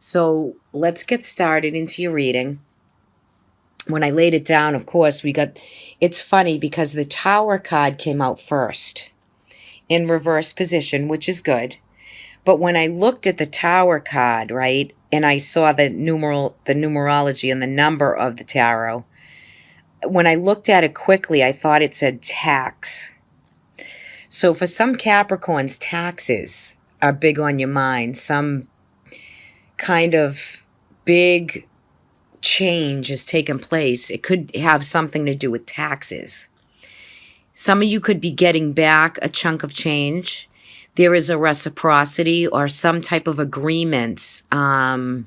So let's get started into your reading. When I laid it down, of course, it's funny because the Tower card came out first in reverse position, which is good. But when I looked at the Tower card, right, and I saw the numerology and the number of the tarot, when I looked at it quickly, I thought it said tax. So for some Capricorns, taxes are big on your mind. Some kind of big change has taken place. It could have something to do with taxes. Some of you could be getting back a chunk of change. There is a reciprocity or some type of agreements that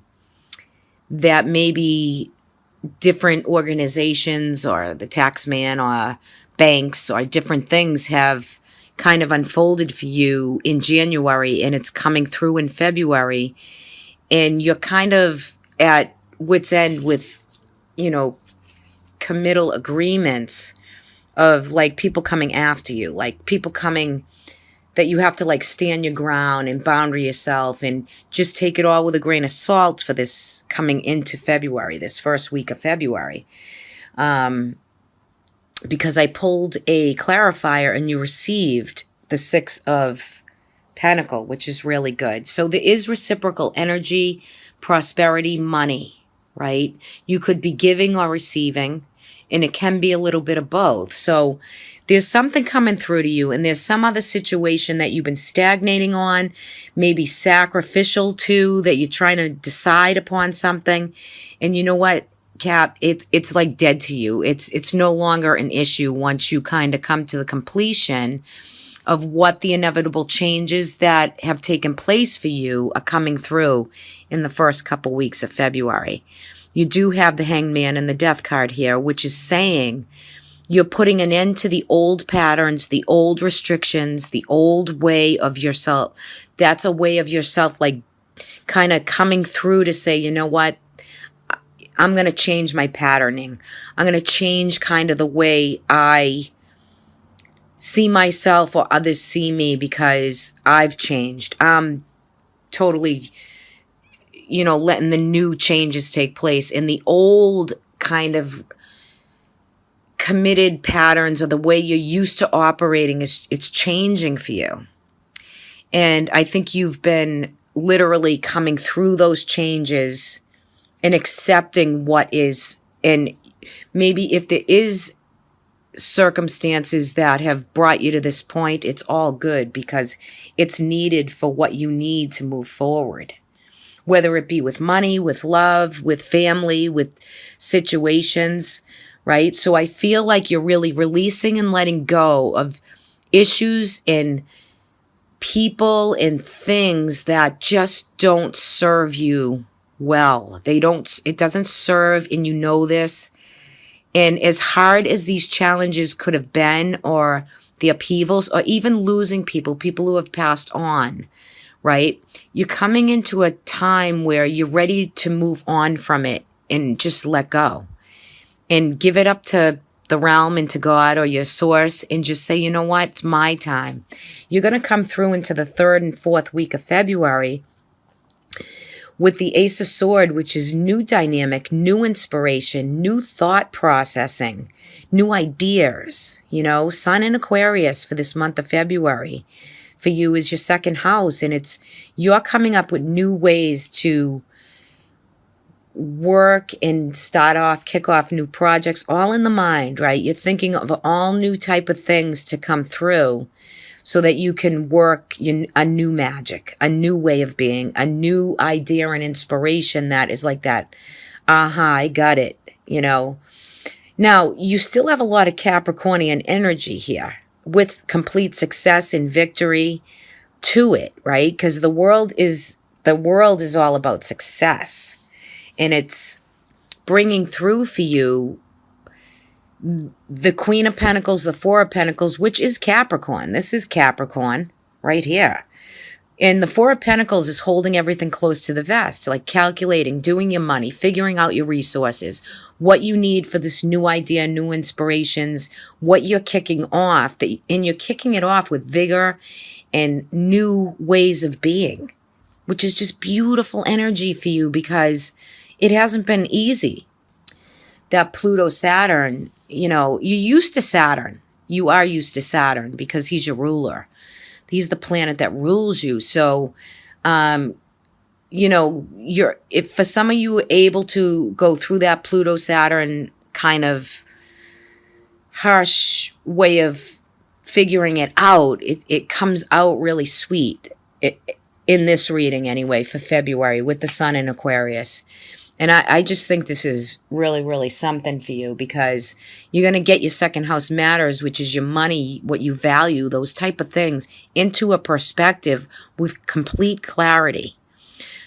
maybe different organizations or the tax man or banks or different things have kind of unfolded for you in January, and it's coming through in February, and you're kind of at wit's end with, committal agreements of like people coming after you, like people coming that you have to like stand your ground and boundary yourself and just take it all with a grain of salt for this coming into February, this first week of February. Because I pulled a clarifier and you received the Six of Pentacle, which is really good. So there is reciprocal energy, prosperity, money, right? You could be giving or receiving, and it can be a little bit of both. So there's something coming through to you, and there's some other situation that you've been stagnating on, maybe sacrificial to, that you're trying to decide upon something. And you know what, Cap, it's like dead to you. It's no longer an issue once you kind of come to the completion of what the inevitable changes that have taken place for you are coming through in the first couple weeks of February. You do have the Hangman and the Death card here, which is saying you're putting an end to the old patterns, the old restrictions, the old way of yourself. That's a way of yourself like kind of coming through to say, you know what? I'm going to change my patterning. I'm going to change kind of the way I see myself or others see me because I've changed. I'm totally, letting the new changes take place. And the old kind of committed patterns or the way you're used to operating, it's changing for you. And I think you've been literally coming through those changes and accepting what is, and maybe if there is circumstances that have brought you to this point, it's all good because it's needed for what you need to move forward, whether it be with money, with love, with family, with situations, right? So I feel like you're really releasing and letting go of issues and people and things that just don't serve you well. It doesn't serve, and you know this. And as hard as these challenges could have been, or the upheavals, or even losing people who have passed on, right? You're coming into a time where you're ready to move on from it and just let go and give it up to the realm and to God or your source and just say, you know what? It's my time. You're going to come through into the 3rd and 4th week of February with the Ace of Swords, which is new dynamic, new inspiration, new thought processing, new ideas, Sun in Aquarius for this month of February. For you is your 2nd house, and you're coming up with new ways to work and kick off new projects, all in the mind, right? You're thinking of all new type of things to come through so that you can work a new magic, a new way of being, a new idea and inspiration that is like that, I got it, Now, you still have a lot of Capricornian energy here with complete success and victory to it, right? Because the world is all about success, and it's bringing through for you the Queen of Pentacles, the Four of Pentacles, which is Capricorn. This is Capricorn right here. And the Four of Pentacles is holding everything close to the vest, like calculating, doing your money, figuring out your resources, what you need for this new idea, new inspirations, what you're kicking off, and you're kicking it off with vigor and new ways of being. which is just beautiful energy for you because it hasn't been easy. That Pluto Saturn, you're used to Saturn. You are used to Saturn because he's your ruler. He's the planet that rules you. So, if for some of you were able to go through that Pluto Saturn kind of harsh way of figuring it out, it comes out really sweet in this reading anyway for February with the sun in Aquarius. And I just think this is really, really something for you because you're going to get your second house matters, which is your money, what you value, those type of things, into a perspective with complete clarity.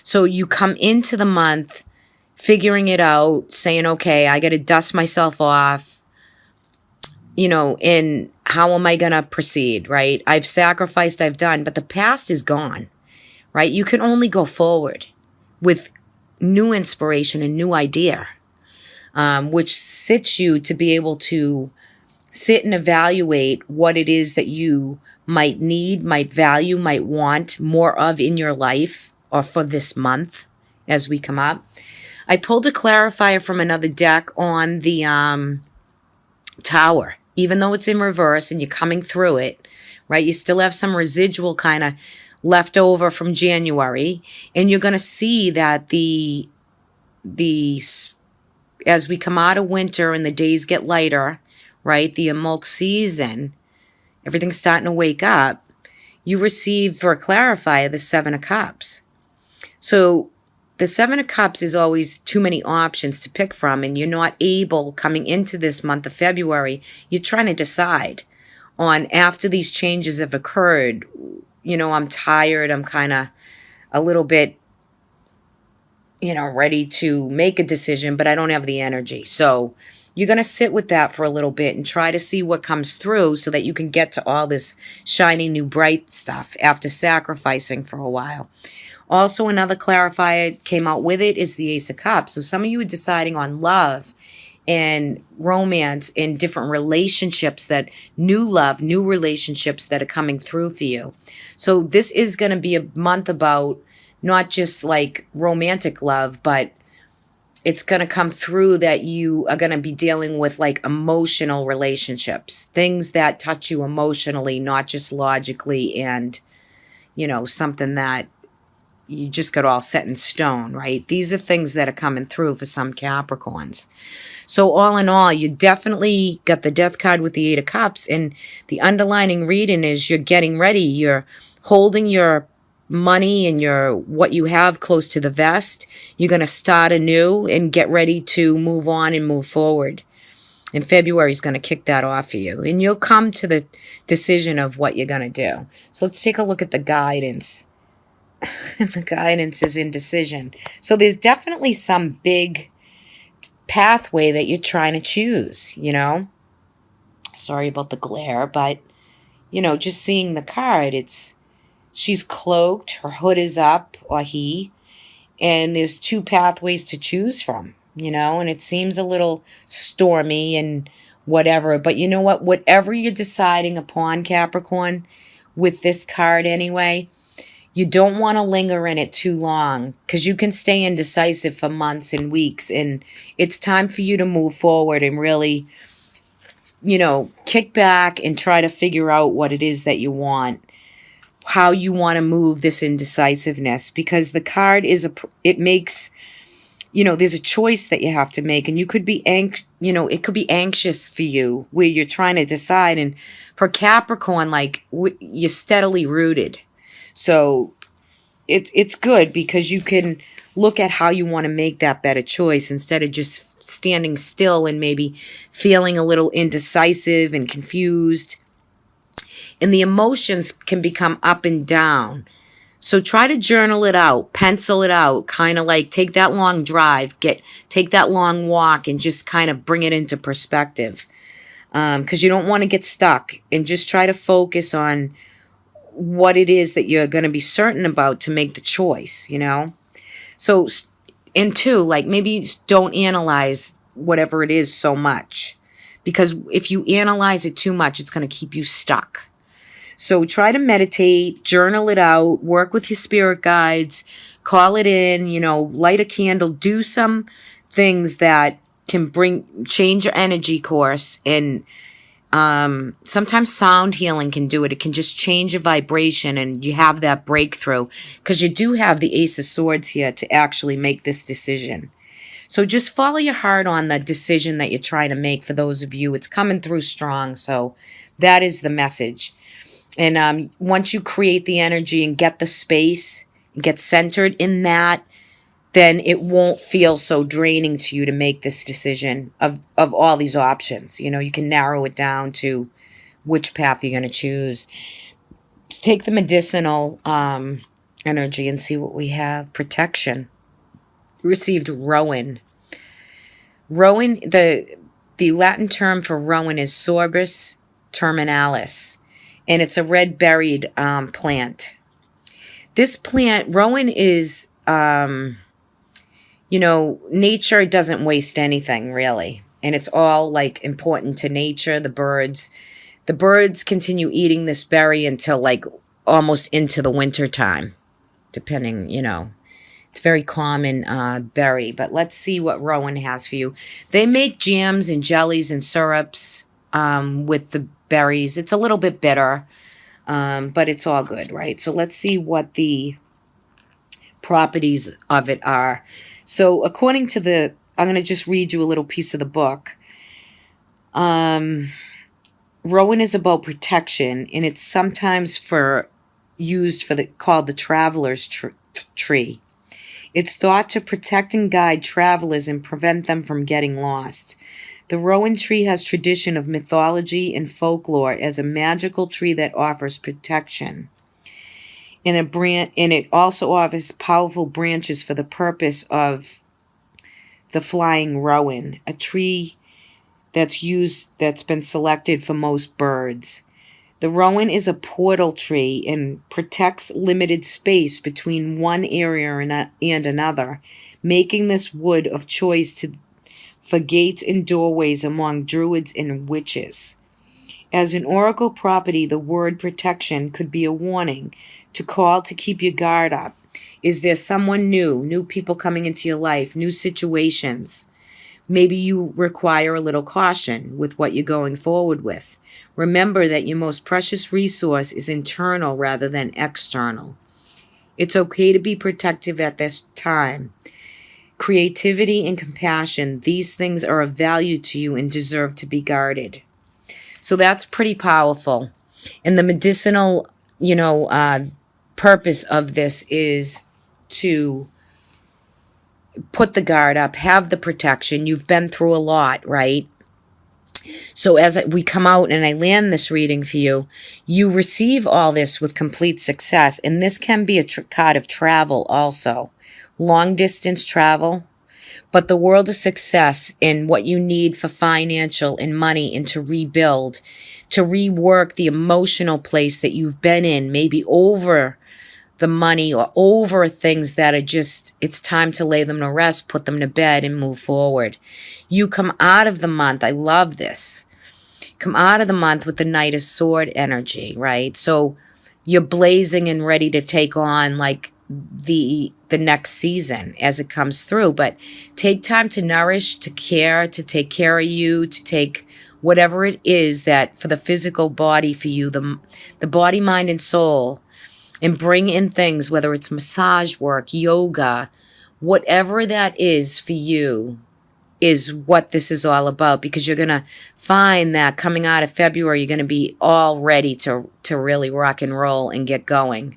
So you come into the month figuring it out, saying, okay, I got to dust myself off, and how am I going to proceed, right? I've sacrificed, I've done, but the past is gone, right? You can only go forward with new inspiration and new idea, which sits you to be able to sit and evaluate what it is that you might need, might value, might want more of in your life or for this month as we come up. I pulled a clarifier from another deck on the Tower. Even though it's in reverse and you're coming through it, right? You still have some residual kind of left over from January, and you're going to see that the as we come out of winter and the days get lighter, right? The Amok season, everything's starting to wake up. You receive for a clarifier the Seven of Cups. So the Seven of Cups is always too many options to pick from, and you're not able, coming into this month of February, you're trying to decide on, after these changes have occurred, I'm tired, I'm kind of a little bit, ready to make a decision, but I don't have the energy. So you're going to sit with that for a little bit and try to see what comes through so that you can get to all this shiny new bright stuff after sacrificing for a while. Also, another clarifier came out with it is the Ace of Cups. So some of you are deciding on love and romance in different relationships, that new love, new relationships that are coming through for you. So this is going to be a month about not just like romantic love, but it's going to come through that you are going to be dealing with like emotional relationships, things that touch you emotionally, not just logically, and, something that you just got all set in stone, right? These are things that are coming through for some Capricorns. So all in all, you definitely got the Death card with the Eight of Cups, and the underlining reading is you're getting ready. You're holding your money and what you have close to the vest. You're going to start anew and get ready to move on and move forward. And February is going to kick that off for you. And you'll come to the decision of what you're going to do. So let's take a look at the guidance. The guidance is indecision. So there's definitely some big pathway that you're trying to choose, Sorry about the glare, but, just seeing the card, she's cloaked, her hood is up, or he, and there's two pathways to choose from, and it seems a little stormy and whatever. But you know what? Whatever you're deciding upon, Capricorn, with this card anyway, you don't want to linger in it too long because you can stay indecisive for months and weeks. And it's time for you to move forward and really, kick back and try to figure out what it is that you want, how you want to move this indecisiveness, because the card it makes, there's a choice that you have to make, and you could be it could be anxious for you where you're trying to decide. And for Capricorn, like you're steadily rooted. So it's good because you can look at how you want to make that better choice instead of just standing still and maybe feeling a little indecisive and confused. And the emotions can become up and down. So try to journal it out, pencil it out, kind of like take that long drive, take that long walk and just kind of bring it into perspective. Because you don't want to get stuck, and just try to focus on what it is that you're going to be certain about to make the choice, So, and two, like maybe don't analyze whatever it is so much, because if you analyze it too much, it's going to keep you stuck. So try to meditate, journal it out, work with your spirit guides, call it in, light a candle, do some things that can change your energy course. And sometimes sound healing can do it. It can just change your vibration and you have that breakthrough, because you do have the Ace of Swords here to actually make this decision. So just follow your heart on the decision that you're trying to make. For those of you, it's coming through strong. So that is the message. And once you create the energy and get the space and get centered in that, then it won't feel so draining to you to make this decision of all these options. You can narrow it down to which path you're going to choose. Let's take the medicinal energy and see what we have. Protection. Received Rowan. Rowan, the Latin term for rowan is Sorbus terminalis, and it's a red-berried plant. This plant, rowan, is, nature doesn't waste anything, really. And it's all, important to nature. The birds continue eating this berry until, almost into the winter time, depending, It's a very common berry. But let's see what rowan has for you. They make jams and jellies and syrups with the berries. It's a little bit bitter, but it's all good, right? So let's see what the properties of it are. So according to I'm going to just read you a little piece of the book. Rowan is about protection, and it's sometimes called the traveler's tree. It's thought to protect and guide travelers and prevent them from getting lost. The rowan tree has tradition of mythology and folklore as a magical tree that offers protection. And it also offers powerful branches for the purpose of the flying rowan, a tree that's been selected for most birds. The rowan is a portal tree and protects limited space between one area and another, making this wood of choice for gates and doorways among druids and witches. As an oracle property, the word protection could be a warning to call to keep your guard up. Is there someone new people coming into your life, new situations? Maybe you require a little caution with what you're going forward with. Remember that your most precious resource is internal rather than external. It's okay to be protective at this time. Creativity and compassion, these things are of value to you and deserve to be guarded. So that's pretty powerful. And the medicinal, purpose of this is to put the guard up, have the protection. You've been through a lot, right? So as we come out and I land this reading for you, you receive all this with complete success. And this can be a card of travel also. Long distance travel. But the world of success and what you need for financial and money and to rebuild, to rework the emotional place that you've been in, maybe over the money or over things that are just, it's time to lay them to rest, put them to bed and move forward. You come out of the month, I love this, come out of the month with the Knight of Sword energy, right? So you're blazing and ready to take on the next season as it comes through. But take time to nourish, to care, to take care of you, to take whatever it is that for the physical body for you, the body, mind, and soul, and bring in things, whether it's massage work, yoga, whatever that is for you is what this is all about, because you're going to find that coming out of February, you're going to be all ready to really rock and roll and get going.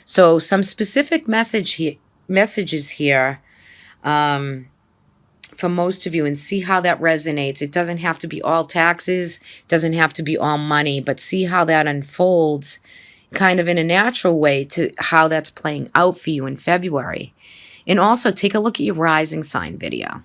So some specific messages here for most of you, and see how that resonates. It doesn't have to be all taxes, doesn't have to be all money, but see how that unfolds kind of in a natural way to how that's playing out for you in February. And also take a look at your rising sign video.